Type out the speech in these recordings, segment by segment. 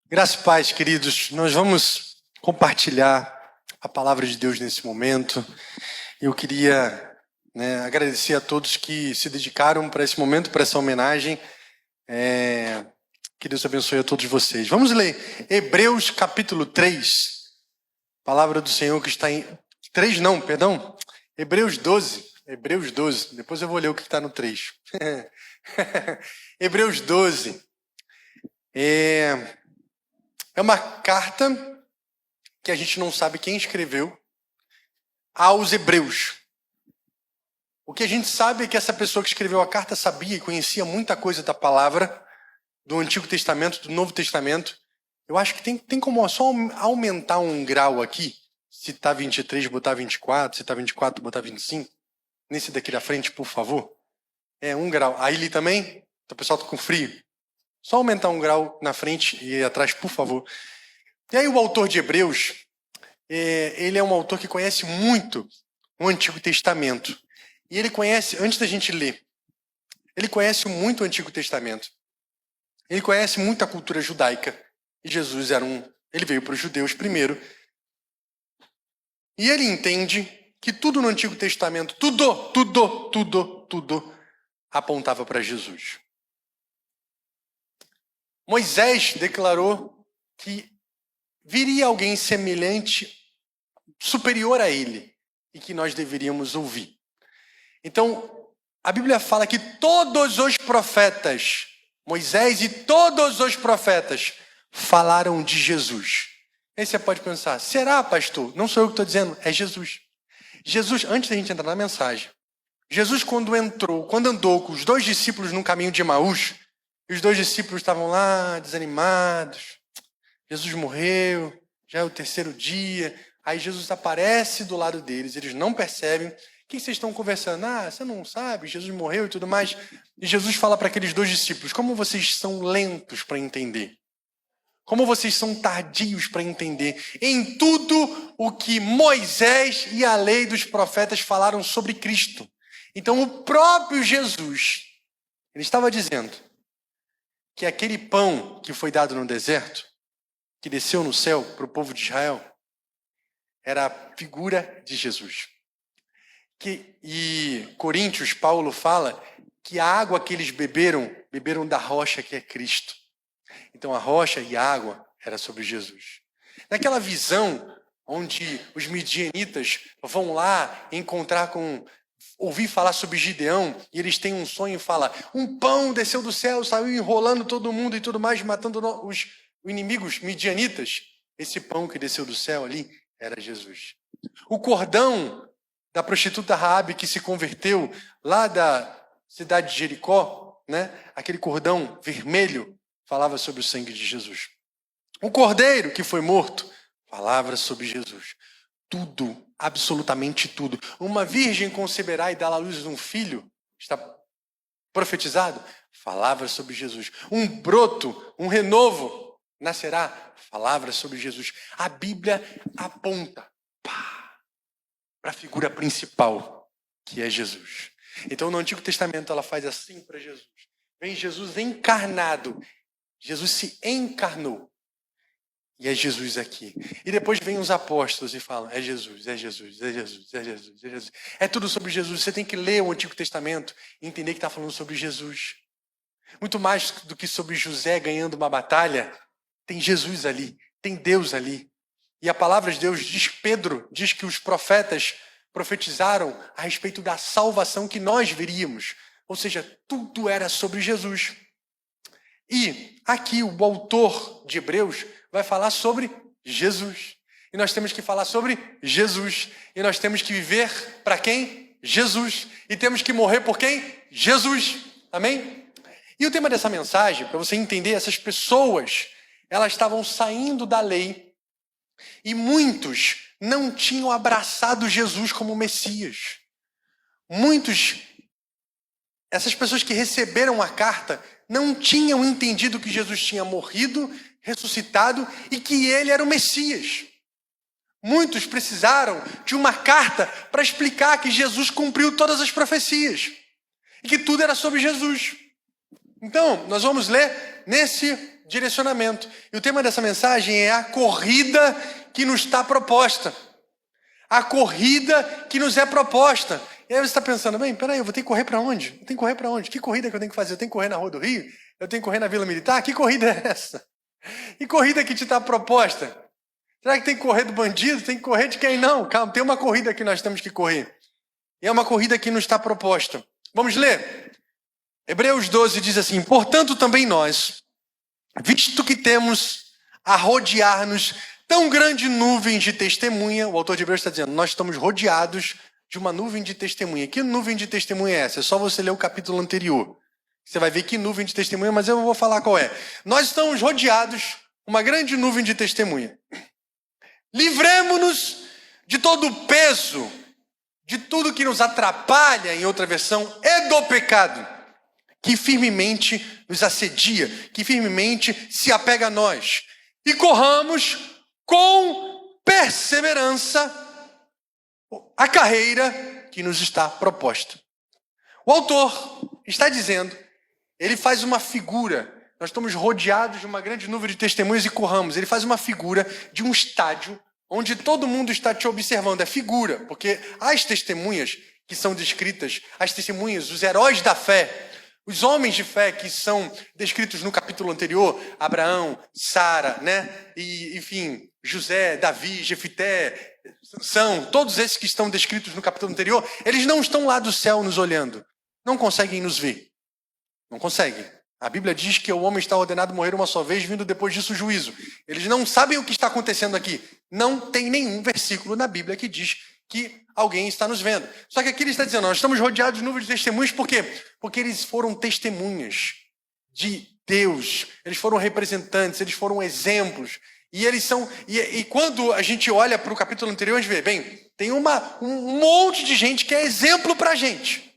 Graça e paz, queridos. Nós vamos compartilhar a palavra de Deus nesse momento. Eu queria agradecer a todos que se dedicaram para esse momento, para essa homenagem. Que Deus abençoe a todos vocês. Vamos ler Hebreus capítulo 3. Palavra do Senhor que está em... Hebreus 12. Hebreus 12. Depois eu vou ler o que está no 3. Hebreus 12. É uma carta que a gente não sabe quem escreveu aos Hebreus. O que a gente sabe é que essa pessoa que escreveu a carta sabia e conhecia muita coisa da palavra, do Antigo Testamento, do Novo Testamento. Eu acho que tem como só aumentar um grau aqui. Se está 23, botar 24. Se está 24, botar 25. Nesse daqui da frente, por favor. Um grau. Aí ali também? O pessoal está com frio. Só aumentar um grau na frente e atrás, por favor. E aí o autor de Hebreus, ele é um autor que conhece muito o Antigo Testamento. E ele conhece, antes da gente ler, ele conhece muito o Antigo Testamento. Ele conhece muito a cultura judaica. E Jesus ele veio para os judeus primeiro. E ele entende que tudo no Antigo Testamento, tudo apontava para Jesus. Moisés declarou que viria alguém semelhante, superior a ele, e que nós deveríamos ouvir. Então, a Bíblia fala que todos os profetas, Moisés e todos os profetas, falaram de Jesus. Aí você pode pensar, será, pastor? Não sou eu que estou dizendo, é Jesus. Jesus, antes da gente entrar na mensagem, Jesus quando andou com os dois discípulos no caminho de Emaús, e os dois discípulos estavam lá, desanimados. Jesus morreu, já é o terceiro dia. Aí Jesus aparece do lado deles, eles não percebem. O que vocês estão conversando? Você não sabe, Jesus morreu e tudo mais. E Jesus fala para aqueles dois discípulos, como vocês são lentos para entender. Como vocês são tardios para entender. Em tudo o que Moisés e a lei dos profetas falaram sobre Cristo. Então o próprio Jesus, ele estava dizendo que aquele pão que foi dado no deserto, que desceu no céu para o povo de Israel, era a figura de Jesus. E Coríntios, Paulo fala que a água que eles beberam da rocha que é Cristo. Então a rocha e a água era sobre Jesus. Naquela visão onde os midianitas vão lá ouvir falar sobre Gideão, e eles têm um sonho e falam, um pão desceu do céu, saiu enrolando todo mundo e tudo mais, matando os inimigos midianitas. Esse pão que desceu do céu ali era Jesus. O cordão da prostituta Raabe que se converteu lá da cidade de Jericó, aquele cordão vermelho, falava sobre o sangue de Jesus. O cordeiro que foi morto, falava sobre Jesus. Tudo, absolutamente tudo. Uma virgem conceberá e dará à luz um filho, está profetizado, falava sobre Jesus. Um broto, um renovo nascerá, palavras sobre Jesus. A Bíblia aponta para a figura principal, que é Jesus. Então, no Antigo Testamento, ela faz assim para Jesus. Vem Jesus encarnado. Jesus se encarnou. E é Jesus aqui. E depois vem os apóstolos e falam, é Jesus, é Jesus, é Jesus, é Jesus, é Jesus. É tudo sobre Jesus. Você tem que ler o Antigo Testamento e entender que está falando sobre Jesus. Muito mais do que sobre José ganhando uma batalha, tem Jesus ali, tem Deus ali. E a palavra de Deus Pedro diz que os profetas profetizaram a respeito da salvação que nós veríamos. Ou seja, tudo era sobre Jesus. E aqui o autor de Hebreus vai falar sobre Jesus. E nós temos que falar sobre Jesus. E nós temos que viver para quem? Jesus. E temos que morrer por quem? Jesus. Amém? E o tema dessa mensagem, para você entender, essas pessoas, elas estavam saindo da lei e muitos não tinham abraçado Jesus como Messias. Essas pessoas que receberam a carta não tinham entendido que Jesus tinha morrido, ressuscitado e que ele era o Messias. Muitos precisaram de uma carta para explicar que Jesus cumpriu todas as profecias e que tudo era sobre Jesus. Então, nós vamos ler nesse direcionamento. E o tema dessa mensagem é a corrida que nos está proposta. A corrida que nos é proposta. E aí você está pensando, bem, peraí, eu vou ter que correr para onde? Eu tenho que correr para onde? Que corrida que eu tenho que fazer? Eu tenho que correr na Rua do Rio? Eu tenho que correr na Vila Militar? Que corrida é essa? Que corrida que te está proposta? Será que tem que correr do bandido? Tem que correr de quem? Não, calma, tem uma corrida que nós temos que correr. E é uma corrida que nos está proposta. Vamos ler? Hebreus 12 diz assim: portanto também nós, visto que temos a rodear-nos tão grande nuvem de testemunha, o autor de Hebreus está dizendo, nós estamos rodeados de uma nuvem de testemunha. Que nuvem de testemunha é essa? É só você ler o capítulo anterior. Você vai ver que nuvem de testemunha, mas eu vou falar qual é. Nós estamos rodeados, uma grande nuvem de testemunha. Livremo-nos de todo o peso, de tudo que nos atrapalha, em outra versão, e do pecado, que firmemente nos assedia, que firmemente se apega a nós. E corramos com perseverança a carreira que nos está proposta. O autor está dizendo, ele faz uma figura, nós estamos rodeados de uma grande nuvem de testemunhas e corramos. Ele faz uma figura de um estádio onde todo mundo está te observando. É figura, porque as testemunhas que são descritas, as testemunhas, os heróis da fé, os homens de fé que são descritos no capítulo anterior, Abraão, Sara, né? E, enfim, José, Davi, Jefité, Sansão, todos esses que estão descritos no capítulo anterior, eles não estão lá do céu nos olhando, não conseguem nos ver, não conseguem. A Bíblia diz que o homem está ordenado a morrer uma só vez, vindo depois disso o juízo. Eles não sabem o que está acontecendo aqui. Não tem nenhum versículo na Bíblia que diz que alguém está nos vendo. Só que aqui ele está dizendo, nós estamos rodeados de nuvens de testemunhas, por quê? Porque eles foram testemunhas de Deus, eles foram representantes, eles foram exemplos. E eles são. E quando a gente olha para o capítulo anterior, a gente vê, bem, tem um monte de gente que é exemplo para a gente.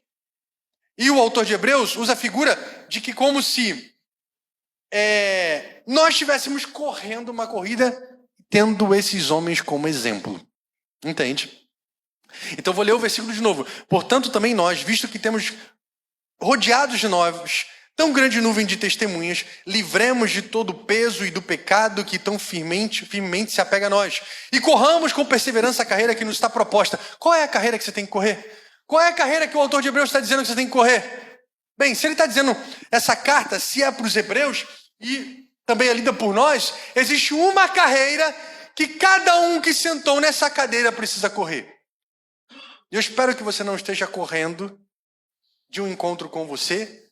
E o autor de Hebreus usa a figura de que como se nós estivéssemos correndo uma corrida tendo esses homens como exemplo. Entende? Então vou ler o versículo de novo. Portanto também nós, visto que temos rodeados de nós tão grande nuvem de testemunhas, livremos de todo o peso e do pecado que tão firmemente se apega a nós. E corramos com perseverança a carreira que nos está proposta. Qual é a carreira que você tem que correr? Qual é a carreira que o autor de Hebreus está dizendo que você tem que correr? Bem, se ele está dizendo essa carta, se é para os hebreus e também é lida por nós, existe uma carreira que cada um que sentou nessa cadeira precisa correr. Eu espero que você não esteja correndo de um encontro com você,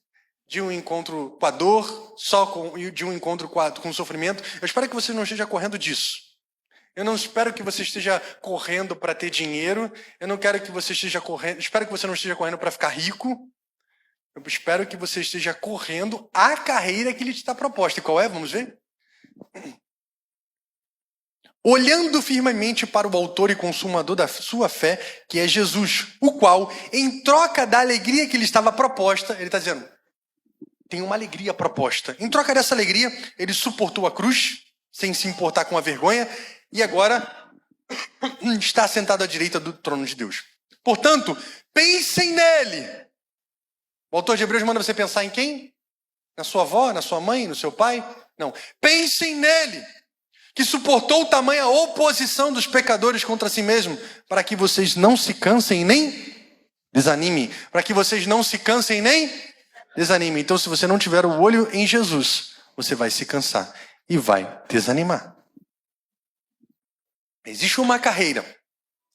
de um encontro com a dor, de um encontro com o sofrimento. Eu espero que você não esteja correndo disso. Eu não espero que você esteja correndo para ter dinheiro. Eu não quero que você esteja correndo. Espero que você não esteja correndo para ficar rico. Eu espero que você esteja correndo a carreira que lhe está proposta. E qual é? Vamos ver? Olhando firmemente para o autor e consumador da sua fé, que é Jesus, o qual, em troca da alegria que lhe estava proposta, ele está dizendo, tem uma alegria proposta. Em troca dessa alegria, ele suportou a cruz, sem se importar com a vergonha, e agora está sentado à direita do trono de Deus. Portanto, pensem nele. O autor de Hebreus manda você pensar em quem? Na sua avó, na sua mãe, no seu pai? Não. Pensem nele, que suportou tamanha oposição dos pecadores contra si mesmo, para que vocês não se cansem nem desanimem. Para que vocês não se cansem nem desanimem. Então, se você não tiver o olho em Jesus, você vai se cansar e vai desanimar. Existe uma carreira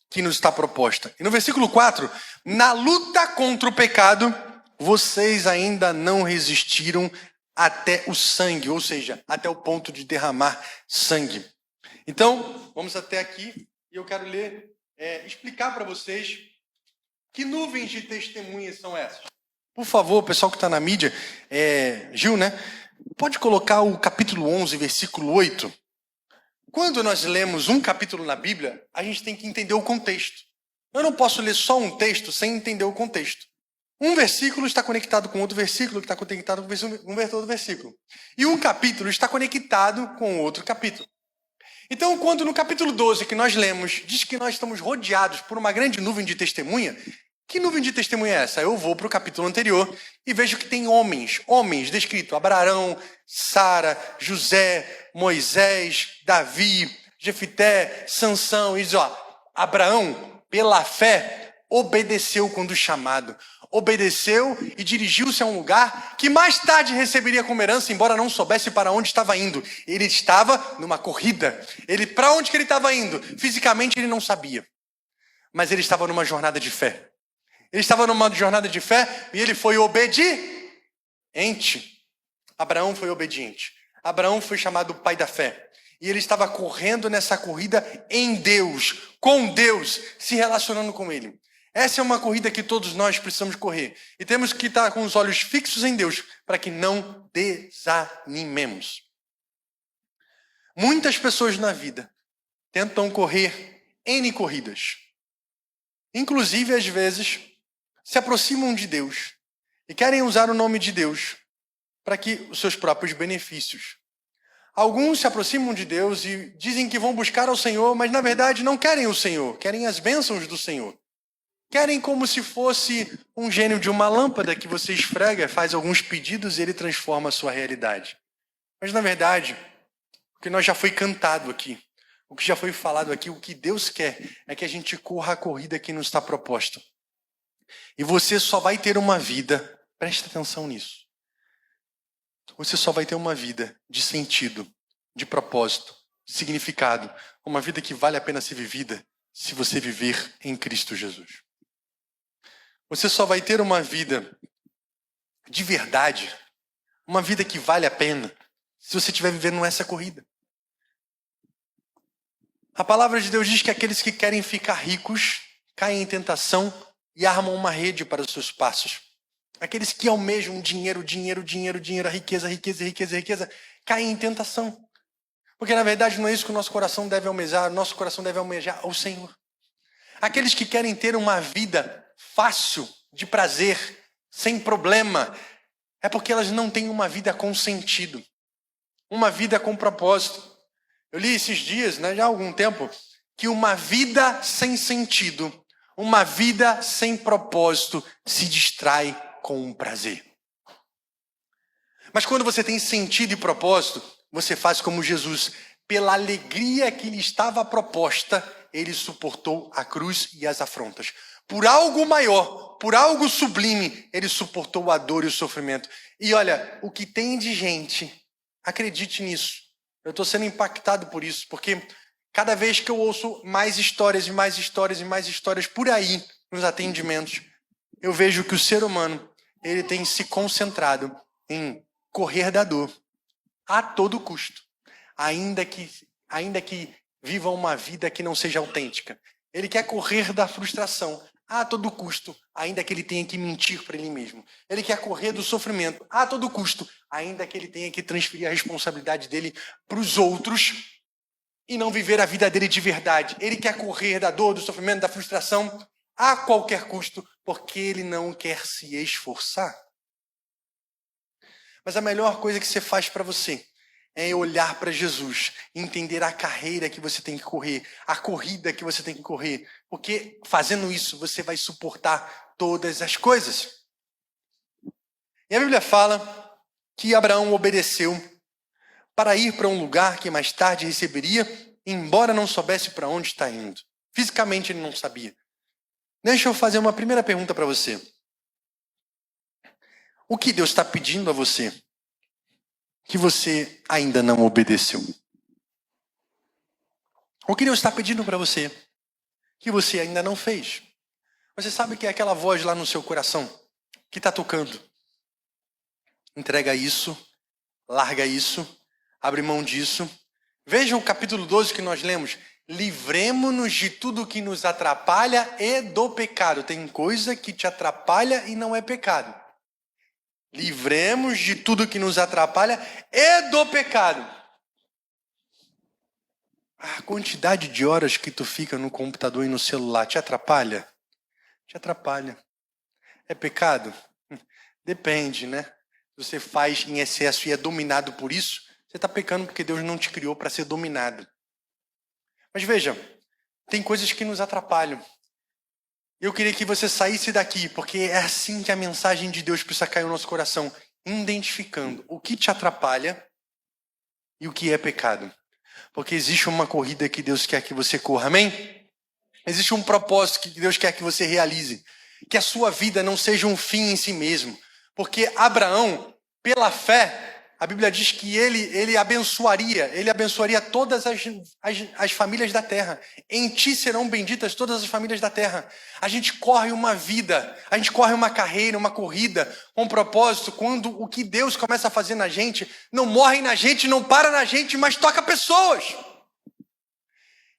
que nos está proposta. E no versículo 4, na luta contra o pecado, vocês ainda não resistiram até o sangue, ou seja, até o ponto de derramar sangue. Então, vamos até aqui e eu quero explicar para vocês que nuvens de testemunhas são essas. Por favor, o pessoal que está na mídia, Gil, né? Pode colocar o capítulo 11, versículo 8. Quando nós lemos um capítulo na Bíblia, a gente tem que entender o contexto. Eu não posso ler só um texto sem entender o contexto. Um versículo está conectado com outro versículo, que está conectado com outro versículo. E um capítulo está conectado com outro capítulo. Então, quando no capítulo 12 que nós lemos, diz que nós estamos rodeados por uma grande nuvem de testemunha, Que nuvem de testemunha é essa? Eu vou para o capítulo anterior e vejo que tem homens descrito: Abraão, Sara, José, Moisés, Davi, Jefité, Sansão. E diz, Abraão, pela fé, obedeceu quando chamado. Obedeceu e dirigiu-se a um lugar que mais tarde receberia como herança, embora não soubesse para onde estava indo. Ele estava numa corrida. Para onde que ele estava indo? Fisicamente ele não sabia. Mas ele estava numa jornada de fé. Ele estava numa jornada de fé e ele foi obediente. Abraão foi obediente. Abraão foi chamado pai da fé. E ele estava correndo nessa corrida em Deus, com Deus, se relacionando com ele. Essa é uma corrida que todos nós precisamos correr. E temos que estar com os olhos fixos em Deus para que não desanimemos. Muitas pessoas na vida tentam correr N corridas. Inclusive, às vezes, se aproximam de Deus e querem usar o nome de Deus para que os seus próprios benefícios. Alguns se aproximam de Deus e dizem que vão buscar ao Senhor, mas na verdade não querem o Senhor, querem as bênçãos do Senhor. Querem como se fosse um gênio de uma lâmpada que você esfrega, faz alguns pedidos e ele transforma a sua realidade. Mas na verdade, o que nós já foi cantado aqui, o que já foi falado aqui, o que Deus quer é que a gente corra a corrida que nos está proposta. E você só vai ter uma vida, presta atenção nisso. Você só vai ter uma vida de sentido, de propósito, de significado. Uma vida que vale a pena ser vivida se você viver em Cristo Jesus. Você só vai ter uma vida de verdade, uma vida que vale a pena, se você estiver vivendo essa corrida. A palavra de Deus diz que aqueles que querem ficar ricos caem em tentação e armam uma rede para os seus passos. Aqueles que almejam dinheiro, a riqueza, caem em tentação. Porque na verdade não é isso que o nosso coração deve almejar, o nosso coração deve almejar ao Senhor. Aqueles que querem ter uma vida fácil, de prazer, sem problema, é porque elas não têm uma vida com sentido, uma vida com propósito. Eu li esses dias, já há algum tempo, que uma vida sem sentido, uma vida sem propósito se distrai com um prazer. Mas quando você tem sentido e propósito, você faz como Jesus. Pela alegria que lhe estava proposta, ele suportou a cruz e as afrontas. Por algo maior, por algo sublime, ele suportou a dor e o sofrimento. E olha, o que tem de gente, acredite nisso. Eu estou sendo impactado por isso, porque cada vez que eu ouço mais histórias por aí, nos atendimentos, eu vejo que o ser humano, ele tem se concentrado em correr da dor a todo custo, ainda que viva uma vida que não seja autêntica. Ele quer correr da frustração a todo custo, ainda que ele tenha que mentir para ele mesmo. Ele quer correr do sofrimento a todo custo, ainda que ele tenha que transferir a responsabilidade dele para os outros e não viver a vida dele de verdade. Ele quer correr da dor, do sofrimento, da frustração a qualquer custo, porque ele não quer se esforçar. Mas a melhor coisa que você faz para você é olhar para Jesus, entender a carreira que você tem que correr, a corrida que você tem que correr, porque fazendo isso você vai suportar todas as coisas. E a Bíblia fala que Abraão obedeceu para ir para um lugar que mais tarde receberia, embora não soubesse para onde está indo. Fisicamente ele não sabia. Deixa eu fazer uma primeira pergunta para você. O que Deus está pedindo a você que você ainda não obedeceu? O que Deus está pedindo para você que você ainda não fez? Você sabe que é aquela voz lá no seu coração que está tocando. Entrega isso, larga isso, abre mão disso. Veja o capítulo 12 que nós lemos. Livremo-nos de tudo que nos atrapalha e do pecado. Tem coisa que te atrapalha e não é pecado. Livremos de tudo que nos atrapalha e do pecado. A quantidade de horas que tu fica no computador e no celular te atrapalha? Te atrapalha. É pecado? Depende, né? Se você faz em excesso e é dominado por isso, você está pecando porque Deus não te criou para ser dominado. Mas veja, tem coisas que nos atrapalham. Eu queria que você saísse daqui, porque é assim que a mensagem de Deus precisa cair no nosso coração, identificando o que te atrapalha e o que é pecado. Porque existe uma corrida que Deus quer que você corra, amém? Existe um propósito que Deus quer que você realize. Que a sua vida não seja um fim em si mesmo. Porque Abraão, pela fé, a Bíblia diz que ele abençoaria todas as famílias da terra. Em ti serão benditas todas as famílias da terra. A gente corre uma vida, a gente corre uma carreira, uma corrida, com um propósito, quando o que Deus começa a fazer na gente, não morre na gente, não para na gente, mas toca pessoas.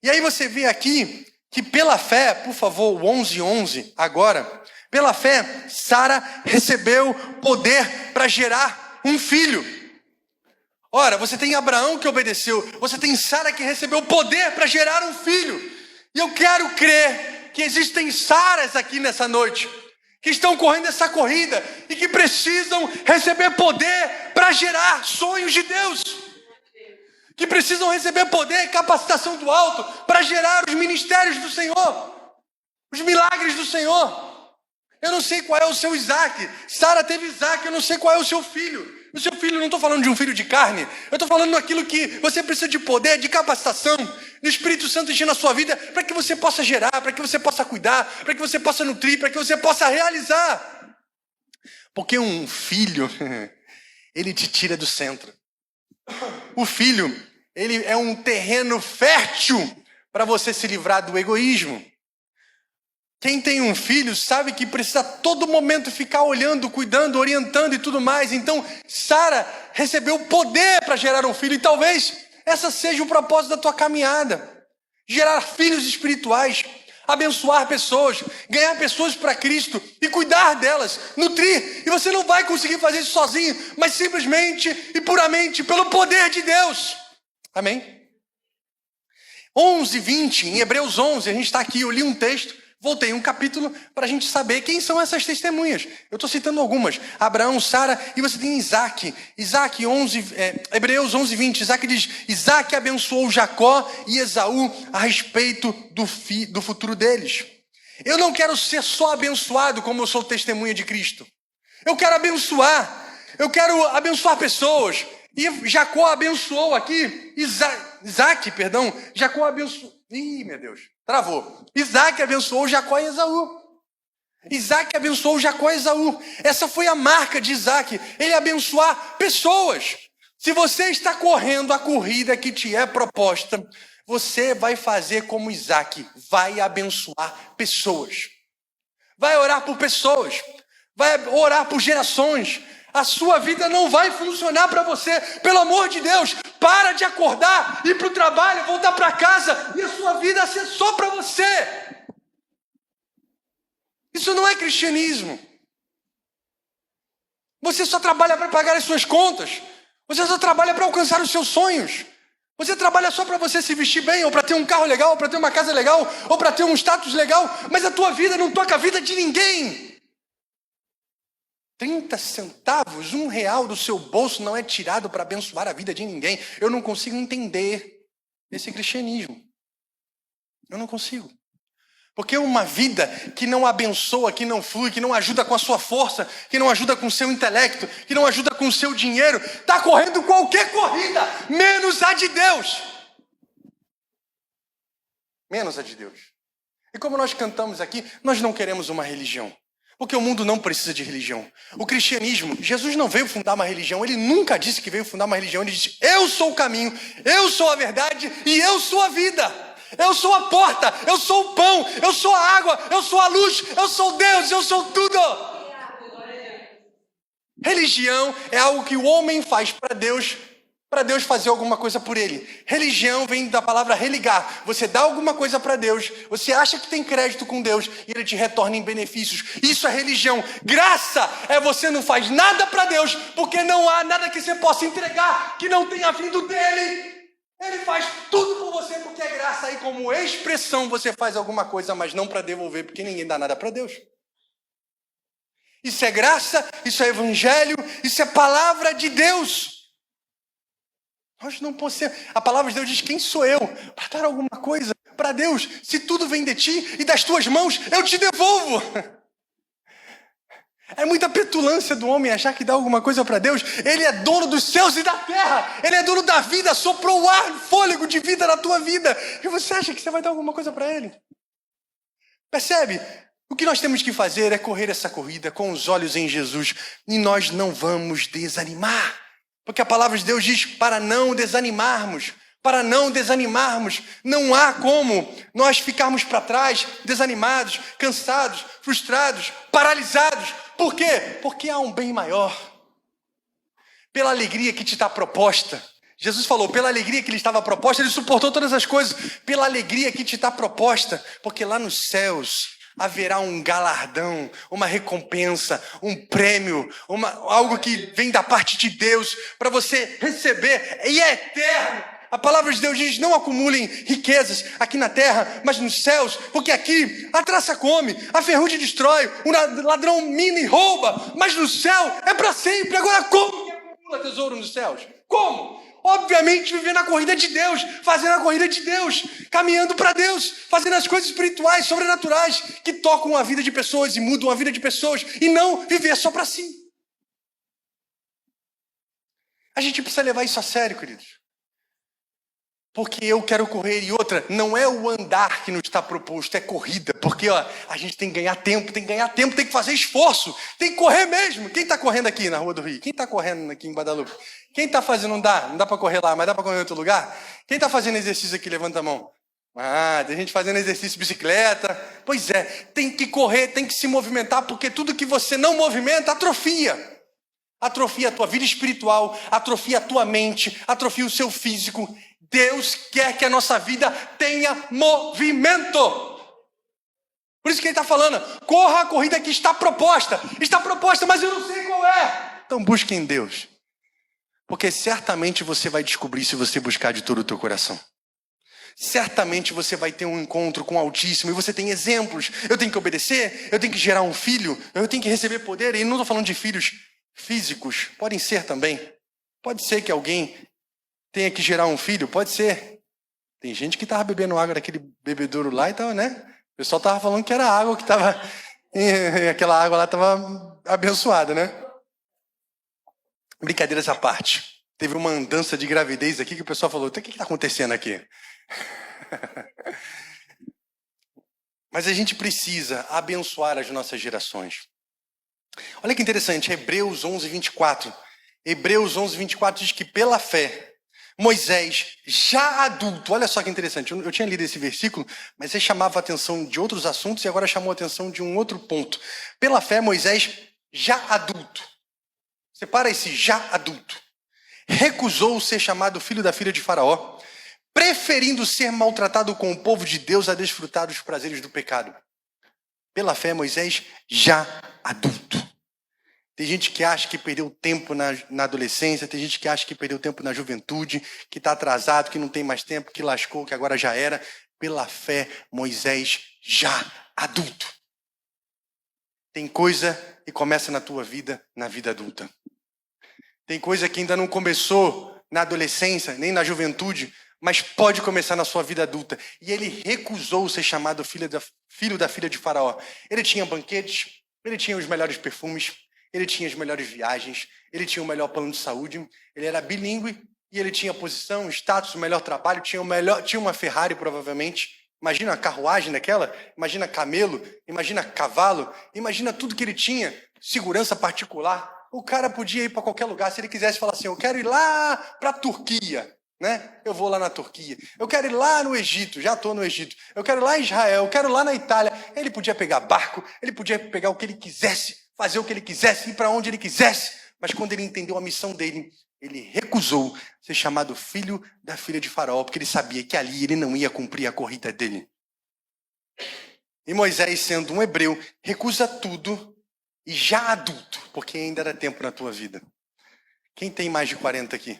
E aí você vê aqui, que pela fé, por favor, o 11:11 agora, pela fé, Sara recebeu poder para gerar um filho. Ora, você tem Abraão que obedeceu, você tem Sara que recebeu poder para gerar um filho. E eu quero crer que existem Saras aqui nessa noite, que estão correndo essa corrida e que precisam receber poder para gerar sonhos de Deus. Que precisam receber poder e capacitação do alto para gerar os ministérios do Senhor, os milagres do Senhor. Eu não sei qual é o seu Isaac. Sara teve Isaac, eu não sei qual é o seu filho. O seu filho, não estou falando de um filho de carne, eu estou falando daquilo que você precisa de poder, de capacitação, do Espírito Santo encher na sua vida, para que você possa gerar, para que você possa cuidar, para que você possa nutrir, para que você possa realizar. Porque um filho, ele te tira do centro. O filho, ele é um terreno fértil para você se livrar do egoísmo. Quem tem um filho sabe que precisa a todo momento ficar olhando, cuidando, orientando e tudo mais. Então, Sara recebeu poder para gerar um filho. E talvez essa seja o propósito da tua caminhada. Gerar filhos espirituais, abençoar pessoas, ganhar pessoas para Cristo e cuidar delas, nutrir. E você não vai conseguir fazer isso sozinho, mas simplesmente e puramente pelo poder de Deus. Amém? 11:20, em Hebreus 11, a gente está aqui, eu li um texto. Voltei um capítulo para a gente saber quem são essas testemunhas. Eu estou citando algumas. Abraão, Sara, e você tem Isaac. Hebreus 11:20. Isaac diz, Isaac abençoou Jacó e Esaú a respeito do futuro deles. Eu não quero ser só abençoado como eu sou testemunha de Cristo. Eu quero abençoar. Eu quero abençoar pessoas. E Jacó abençoou aqui. Jacó abençoou. Ih, meu Deus. Travou. Isaac abençoou Jacó e Esaú. Isaac abençoou Jacó e Esaú. Essa foi a marca de Isaac. Ele abençoar pessoas. Se você está correndo a corrida que te é proposta, você vai fazer como Isaac. Vai abençoar pessoas. Vai orar por pessoas. Vai orar por gerações. A sua vida não vai funcionar para você. Pelo amor de Deus, para de acordar, ir para o trabalho, voltar para casa e a sua vida ser só para você. Isso não é cristianismo. Você só trabalha para pagar as suas contas. Você só trabalha para alcançar os seus sonhos. Você trabalha só para você se vestir bem, ou para ter um carro legal, ou para ter uma casa legal, ou para ter um status legal, mas a tua vida não toca a vida de ninguém. 30 centavos, R$1 do seu bolso não é tirado para abençoar a vida de ninguém. Eu não consigo entender esse cristianismo. Eu não consigo. Porque uma vida que não abençoa, que não flui, que não ajuda com a sua força, que não ajuda com o seu intelecto, que não ajuda com o seu dinheiro, está correndo qualquer corrida, menos a de Deus. Menos a de Deus. E como nós cantamos aqui, nós não queremos uma religião. Porque o mundo não precisa de religião. O cristianismo, Jesus não veio fundar uma religião, ele nunca disse que veio fundar uma religião, ele disse, eu sou o caminho, eu sou a verdade e eu sou a vida. Eu sou a porta, eu sou o pão, eu sou a água, eu sou a luz, eu sou Deus, eu sou tudo. Religião é algo que o homem faz para Deus fazer alguma coisa por ele. Religião vem da palavra religar. Você dá alguma coisa para Deus, você acha que tem crédito com Deus e ele te retorna em benefícios. Isso é religião. Graça é você não faz nada para Deus porque não há nada que você possa entregar que não tenha vindo dele. Ele faz tudo por você porque é graça. Aí como expressão você faz alguma coisa, mas não para devolver, porque ninguém dá nada para Deus. Isso é graça, isso é evangelho, isso é palavra de Deus. Nós não podemos. A palavra de Deus diz, quem sou eu para dar alguma coisa? para Deus: se tudo vem de ti e das tuas mãos, eu te devolvo. É muita petulância do homem achar que dá alguma coisa para Deus. Ele é dono dos céus e da terra. Ele é dono da vida, soprou o ar, fôlego de vida na tua vida. E você acha que você vai dar alguma coisa para ele? Percebe? O que nós temos que fazer é correr essa corrida com os olhos em Jesus. E nós não vamos desanimar. Porque a palavra de Deus diz para não desanimarmos. Para não desanimarmos. Não há como nós ficarmos para trás, desanimados, cansados, frustrados, paralisados. Por quê? Porque há um bem maior. Pela alegria que te está proposta. Jesus falou, pela alegria que lhe estava proposta, ele suportou todas as coisas. Pela alegria que te está proposta. Porque lá nos céus haverá um galardão, uma recompensa, um prêmio, algo que vem da parte de Deus para você receber. E é eterno. A palavra de Deus diz, não acumulem riquezas aqui na terra, mas nos céus, porque aqui a traça come, a ferrugem destrói, o ladrão mina e rouba, mas no céu é para sempre. Agora como que acumula tesouro nos céus? Como? Obviamente vivendo a corrida de Deus, fazendo a corrida de Deus, caminhando para Deus, fazendo as coisas espirituais, sobrenaturais, que tocam a vida de pessoas e mudam a vida de pessoas, e não viver só para si. A gente precisa levar isso a sério, queridos. Porque eu quero correr. E outra, não é o andar que nos está proposto, é corrida. Porque a gente tem que ganhar tempo, tem que fazer esforço, tem que correr mesmo. Quem está correndo aqui na Rua do Rio? Quem está correndo aqui em Guadalupe? Quem está fazendo, não dá para correr lá, mas dá para correr em outro lugar? Quem está fazendo exercício aqui, levanta a mão. Tem gente fazendo exercício de bicicleta. Pois é, tem que correr, tem que se movimentar, porque tudo que você não movimenta, atrofia. Atrofia a tua vida espiritual, atrofia a tua mente, atrofia o seu físico. Deus quer que a nossa vida tenha movimento. Por isso que ele está falando, corra a corrida que está proposta, mas eu não sei qual é. Então busque em Deus, porque certamente você vai descobrir se você buscar de todo o teu coração. Certamente você vai ter um encontro com o Altíssimo, e você tem exemplos. Eu tenho que obedecer, eu tenho que gerar um filho, eu tenho que receber poder. E não estou falando de filhos físicos, podem ser também. Pode ser que alguém tenha que gerar um filho, pode ser. Tem gente que estava bebendo água daquele bebedouro lá e tava, né? O pessoal estava falando que era água que estava... Aquela água lá estava abençoada, né? Brincadeiras à parte. Teve uma andança de gravidez aqui que o pessoal falou, o que está acontecendo aqui? Mas a gente precisa abençoar as nossas gerações. Olha que interessante, Hebreus 11, 24. Hebreus 11, 24 diz que pela fé, Moisés, já adulto, olha só que interessante, eu tinha lido esse versículo, mas ele chamava a atenção de outros assuntos e agora chamou a atenção de um outro ponto. Pela fé, Moisés, já adulto, separa esse já adulto, recusou ser chamado filho da filha de Faraó, preferindo ser maltratado com o povo de Deus a desfrutar dos prazeres do pecado. Pela fé, Moisés, já adulto. Tem gente que acha que perdeu tempo na adolescência, tem gente que acha que perdeu tempo na juventude, que está atrasado, que não tem mais tempo, que lascou, que agora já era. Pela fé, Moisés já adulto. Tem coisa que começa na tua vida, na vida adulta. Tem coisa que ainda não começou na adolescência, nem na juventude, mas pode começar na sua vida adulta. E ele recusou ser chamado filho da filha de Faraó. Ele tinha banquetes, ele tinha os melhores perfumes, ele tinha as melhores viagens, ele tinha o melhor plano de saúde, ele era bilíngue e ele tinha posição, status, o melhor trabalho, tinha uma Ferrari provavelmente. Imagina a carruagem daquela, imagina camelo, imagina cavalo, imagina tudo que ele tinha, segurança particular. O cara podia ir para qualquer lugar, se ele quisesse falar assim, eu quero ir lá para a Turquia, né? Eu vou lá na Turquia. Eu quero ir lá no Egito, já estou no Egito. Eu quero ir lá em Israel, eu quero ir lá na Itália. Ele podia pegar barco, ele podia pegar o que ele quisesse, fazer o que ele quisesse, ir para onde ele quisesse. Mas quando ele entendeu a missão dele, ele recusou ser chamado filho da filha de Faraó, porque ele sabia que ali ele não ia cumprir a corrida dele. E Moisés, sendo um hebreu, recusa tudo e já adulto, porque ainda era tempo na tua vida. Quem tem mais de 40 aqui?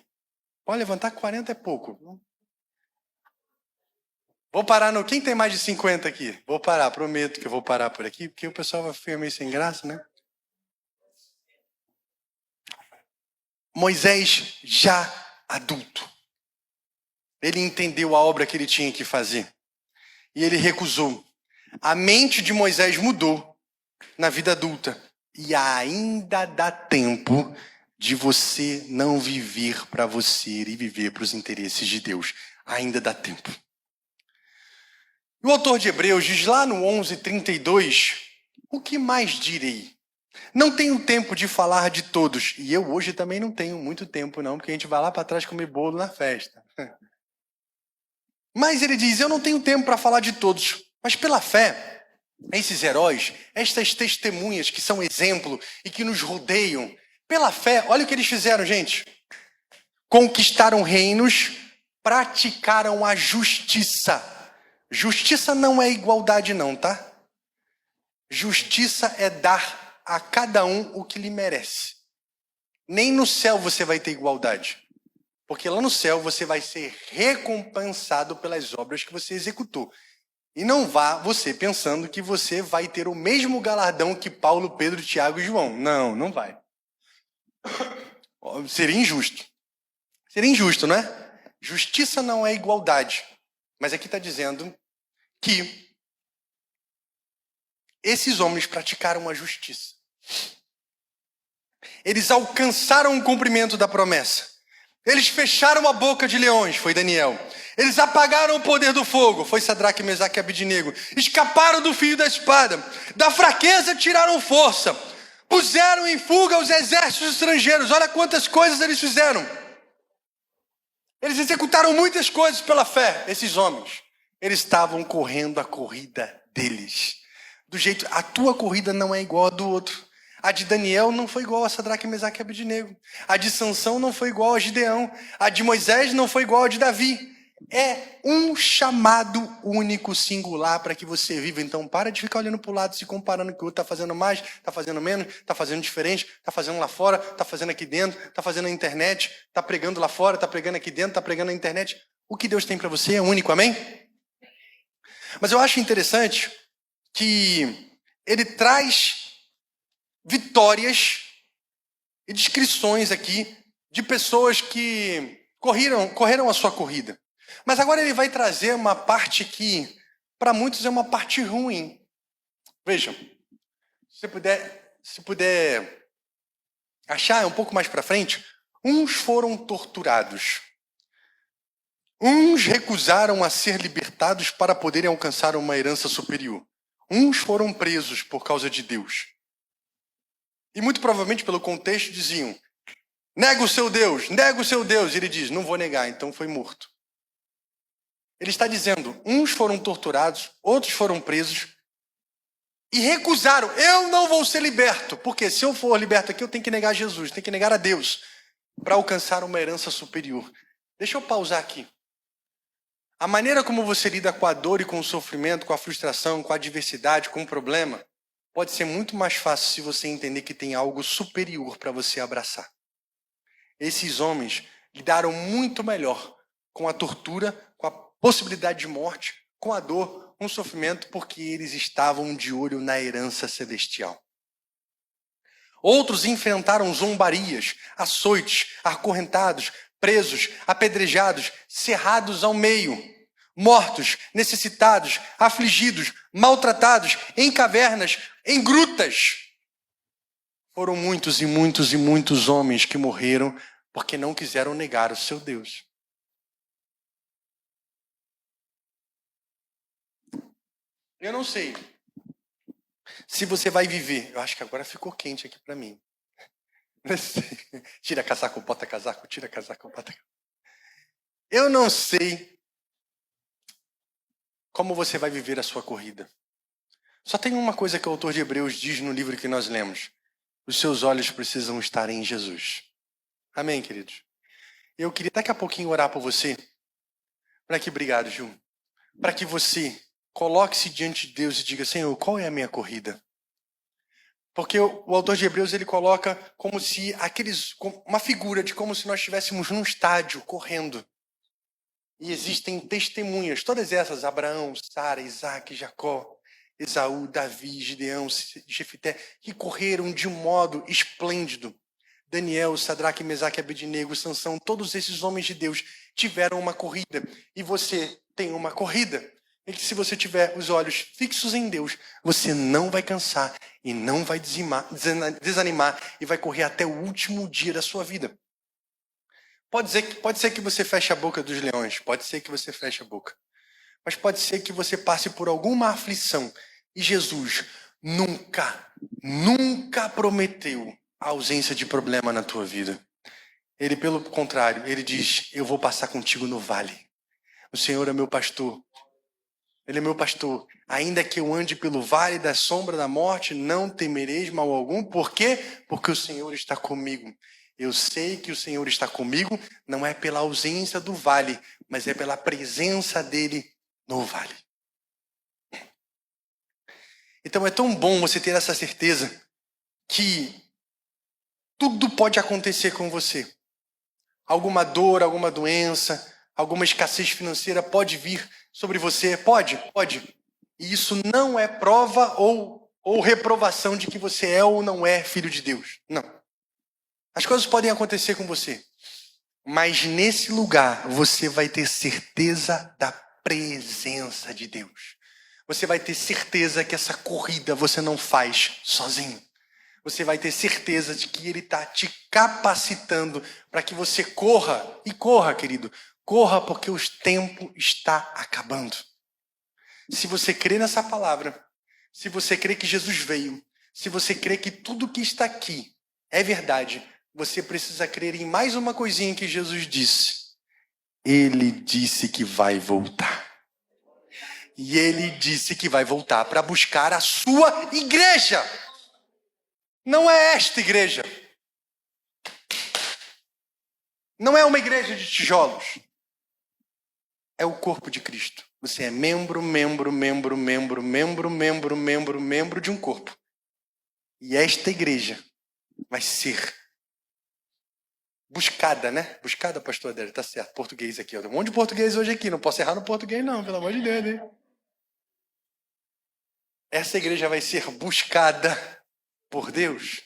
Pode levantar, 40 é pouco. Vou parar no... Quem tem mais de 50 aqui? Vou parar, prometo que eu vou parar por aqui, porque o pessoal vai ficar meio sem graça, né? Moisés já adulto. Ele entendeu a obra que ele tinha que fazer. e ele recusou. A mente de Moisés mudou na vida adulta. E ainda dá tempo de você não viver para você e viver para os interesses de Deus. Ainda dá tempo. O autor de Hebreus diz lá no 11:32, o que mais direi? Não tenho tempo de falar de todos. E eu hoje também não tenho muito tempo não, porque a gente vai lá para trás comer bolo na festa. Mas ele diz, eu não tenho tempo para falar de todos. Mas pela fé, esses heróis, estas testemunhas que são exemplo e que nos rodeiam, pela fé, olha o que eles fizeram, gente. Conquistaram reinos, praticaram a justiça. Justiça não é igualdade não, tá? Justiça é dar a cada um o que lhe merece. Nem no céu você vai ter igualdade. Porque lá no céu você vai ser recompensado pelas obras que você executou. E não vá você pensando que você vai ter o mesmo galardão que Paulo, Pedro, Tiago e João. Não, não vai. Seria injusto. Seria injusto, não é? Justiça não é igualdade. Mas aqui está dizendo que esses homens praticaram a justiça. Eles alcançaram o cumprimento da promessa. Eles fecharam a boca de leões, foi Daniel. Eles apagaram o poder do fogo, foi Sadraque, Mesaque e Abednego. Escaparam do fio da espada. Da fraqueza tiraram força. Puseram em fuga os exércitos estrangeiros. Olha quantas coisas eles fizeram. Eles executaram muitas coisas pela fé, esses homens. Eles estavam correndo a corrida deles. Do jeito, a tua corrida não é igual a do outro. A de Daniel não foi igual a Sadraque, Mesaque e Abednego. A de Sansão não foi igual a Gideão. A de Moisés não foi igual a de Davi. É um chamado único, singular, para que você viva. Então, para de ficar olhando para o lado, se comparando com o outro está fazendo mais, está fazendo menos, está fazendo diferente, está fazendo lá fora, está fazendo aqui dentro, está fazendo na internet, está pregando lá fora, está pregando aqui dentro, está pregando na internet. O que Deus tem para você é único, amém? Mas eu acho interessante que ele traz vitórias e descrições aqui de pessoas que correram a sua corrida. Mas agora ele vai trazer uma parte que, para muitos, é uma parte ruim. Vejam, se puder achar um pouco mais para frente, uns foram torturados. Uns recusaram a ser libertados para poderem alcançar uma herança superior. Uns foram presos por causa de Deus. E muito provavelmente pelo contexto diziam, nega o seu Deus, nega o seu Deus. E ele diz, não vou negar, então foi morto. Ele está dizendo, uns foram torturados, outros foram presos e recusaram, eu não vou ser liberto. Porque se eu for liberto aqui, eu tenho que negar Jesus, tenho que negar a Deus para alcançar uma herança superior. Deixa eu pausar aqui. A maneira como você lida com a dor e com o sofrimento, com a frustração, com a adversidade, com o problema, pode ser muito mais fácil se você entender que tem algo superior para você abraçar. Esses homens lidaram muito melhor com a tortura, com a possibilidade de morte, com a dor, com o sofrimento, porque eles estavam de olho na herança celestial. Outros enfrentaram zombarias, açoites, acorrentados, presos, apedrejados, cerrados ao meio, mortos, necessitados, afligidos, maltratados, em cavernas, em grutas. Foram muitos e muitos e muitos homens que morreram porque não quiseram negar o seu Deus. Eu não sei se você vai viver. Eu acho que agora ficou quente aqui para mim. Tira casaco, bota casaco, tira casaco, bota casaco. Eu não sei como você vai viver a sua corrida. Só tem uma coisa que o autor de Hebreus diz no livro que nós lemos. Os seus olhos precisam estar em Jesus. Amém, queridos? Eu queria daqui a pouquinho orar por você. Para que, obrigado, Ju. Para que você coloque-se diante de Deus e diga, Senhor, qual é a minha corrida? Porque o autor de Hebreus, ele coloca como se uma figura de como se nós estivéssemos num estádio correndo. E existem testemunhas, todas essas, Abraão, Sara, Isaac, Jacó, Esaú, Davi, Gideão, Jefité, que correram de um modo esplêndido. Daniel, Sadraque, Mesaque, Abednego, Sansão, todos esses homens de Deus tiveram uma corrida. E você tem uma corrida. é que se você tiver os olhos fixos em Deus, você não vai cansar e não vai desanimar e vai correr até o último dia da sua vida. Pode ser que você feche a boca dos leões, pode ser que você feche a boca. Mas pode ser que você passe por alguma aflição. E Jesus nunca prometeu a ausência de problema na tua vida. Ele, pelo contrário, ele diz, eu vou passar contigo no vale. O Senhor é meu pastor. Ele é meu pastor. Ainda que eu ande pelo vale da sombra da morte, não temereis mal algum. Por quê? Porque o Senhor está comigo. Eu sei que o Senhor está comigo, não é pela ausência do vale, mas é pela presença dele no vale. Então é tão bom você ter essa certeza que tudo pode acontecer com você. Alguma dor, alguma doença, alguma escassez financeira pode vir sobre você. Pode. E isso não é prova ou reprovação de que você é ou não é filho de Deus. Não. As coisas podem acontecer com você. Mas nesse lugar você vai ter certeza da presença de Deus. Você vai ter certeza que essa corrida você não faz sozinho. Você vai ter certeza de que Ele está te capacitando para que você corra. E corra, querido. Corra porque o tempo está acabando. Se você crê nessa palavra, se você crê que Jesus veio, se você crê que tudo que está aqui é verdade, você precisa crer em mais uma coisinha que Jesus disse. Ele disse que vai voltar. E Ele disse que vai voltar para buscar a sua igreja. Não é esta igreja. Não é uma igreja de tijolos. É o corpo de Cristo. Você é membro de um corpo. E esta igreja vai ser buscada, né? Buscada, pastor Adélio, tá certo. Português aqui. Tem um monte de português hoje aqui. Não posso errar no português não, pelo amor de Deus, hein? Essa igreja vai ser buscada por Deus.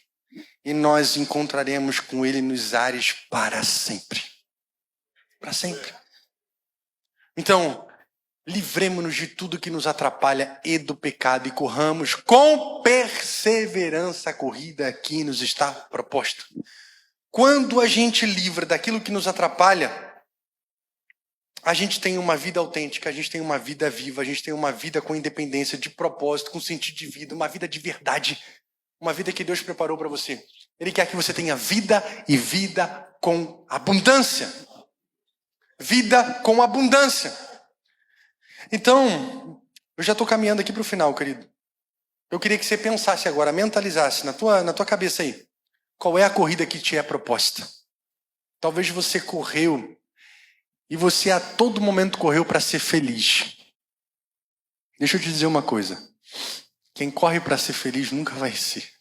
E nós encontraremos com Ele nos ares para sempre. Para sempre. Então, livremos-nos de tudo que nos atrapalha e do pecado e corramos com perseverança a corrida que nos está proposta. Quando a gente livra daquilo que nos atrapalha, a gente tem uma vida autêntica, a gente tem uma vida viva, a gente tem uma vida com independência, de propósito, com sentido de vida, uma vida de verdade, uma vida que Deus preparou para você. Ele quer que você tenha vida e vida com abundância. Vida com abundância. Então, eu já estou caminhando aqui para o final, querido. Eu queria que você pensasse agora, mentalizasse na tua cabeça aí. Qual é a corrida que te é proposta? Talvez você correu e você a todo momento correu para ser feliz. Deixa eu te dizer uma coisa. Quem corre para ser feliz nunca vai ser.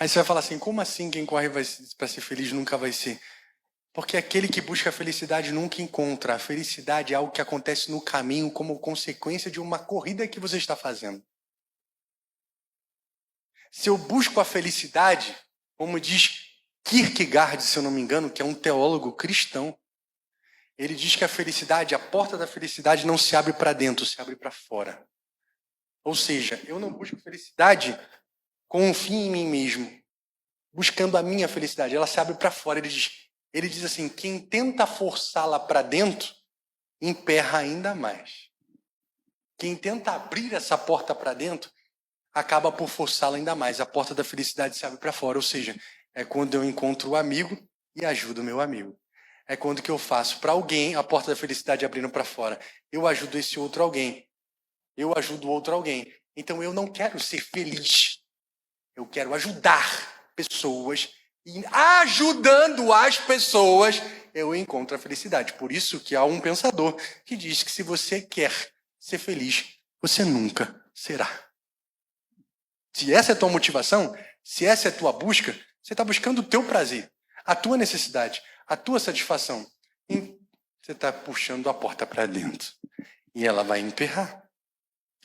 Aí você vai falar assim, como assim quem corre para ser feliz nunca vai ser? Porque aquele que busca a felicidade nunca encontra. A felicidade é algo que acontece no caminho como consequência de uma corrida que você está fazendo. Se eu busco a felicidade, como diz Kierkegaard, se eu não me engano, que é um teólogo cristão, ele diz que a porta da felicidade não se abre para dentro, se abre para fora. Ou seja, eu não busco felicidade com um fim em mim mesmo, buscando a minha felicidade. Ela se abre para fora. Ele diz assim, quem tenta forçá-la para dentro, emperra ainda mais. Quem tenta abrir essa porta para dentro, acaba por forçá-la ainda mais. A porta da felicidade se abre para fora. Ou seja, é quando eu encontro o amigo e ajudo o meu amigo. É quando que eu faço para alguém a porta da felicidade abrindo para fora. Eu ajudo esse outro alguém. Eu ajudo o outro alguém. Então eu não quero ser feliz. Eu quero ajudar pessoas. E ajudando as pessoas, eu encontro a felicidade. Por isso que há um pensador que diz que se você quer ser feliz, você nunca será. Se essa é a tua motivação, se essa é a tua busca, você está buscando o teu prazer, a tua necessidade, a tua satisfação. E você está puxando a porta para dentro. E ela vai emperrar.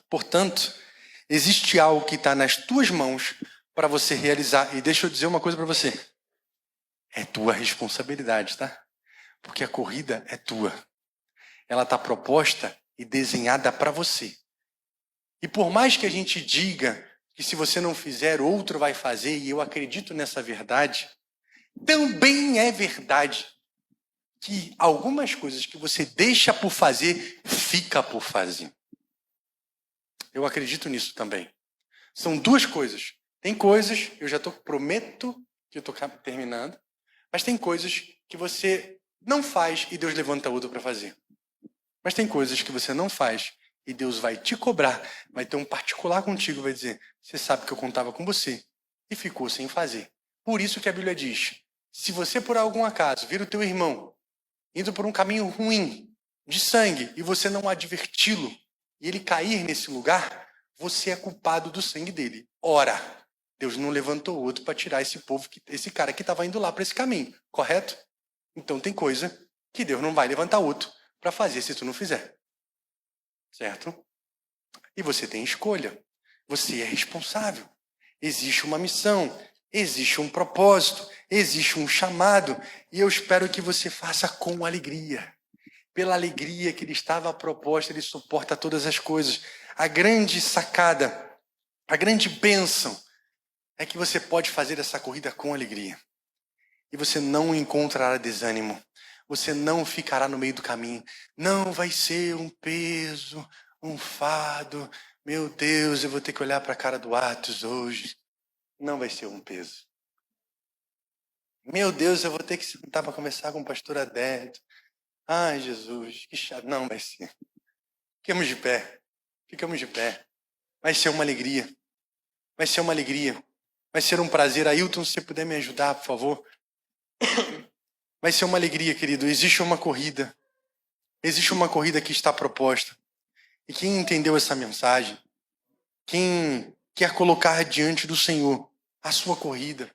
Portanto, existe algo que está nas tuas mãos para você realizar. E deixa eu dizer uma coisa para você. É tua responsabilidade, tá? Porque a corrida é tua. Ela está proposta e desenhada para você. E por mais que a gente diga que se você não fizer, outro vai fazer, e eu acredito nessa verdade, também é verdade que algumas coisas que você deixa por fazer, fica por fazer. Eu acredito nisso também. São duas coisas. Tem coisas, prometo que eu estou terminando, mas tem coisas que você não faz e Deus levanta outro para fazer. Mas tem coisas que você não faz e Deus vai te cobrar, vai ter um particular contigo, vai dizer, você sabe que eu contava com você e ficou sem fazer. Por isso que a Bíblia diz, se você por algum acaso vir o teu irmão indo por um caminho ruim, de sangue, e você não adverti-lo, e ele cair nesse lugar, você é culpado do sangue dele. Ora, Deus não levantou outro para tirar esse cara que estava indo lá para esse caminho, correto? Então tem coisa que Deus não vai levantar outro para fazer se tu não fizer. Certo? E você tem escolha. Você é responsável. Existe uma missão, existe um propósito, existe um chamado, e eu espero que você faça com alegria. Pela alegria que ele estava proposta, ele suporta todas as coisas. A grande sacada, a grande bênção é que você pode fazer essa corrida com alegria. E você não encontrará desânimo. Você não ficará no meio do caminho. Não vai ser um peso, um fardo. Meu Deus, eu vou ter que olhar para a cara do Atos hoje. Não vai ser um peso. Meu Deus, eu vou ter que sentar para conversar com o pastor Adélio. Ai, Jesus, que chato. Não vai ser. Ficamos de pé. Ficamos de pé. Vai ser uma alegria. Vai ser uma alegria. Vai ser um prazer. Ailton, se você puder me ajudar, por favor. Vai ser uma alegria, querido. Existe uma corrida. Existe uma corrida que está proposta. E quem entendeu essa mensagem, quem quer colocar diante do Senhor a sua corrida,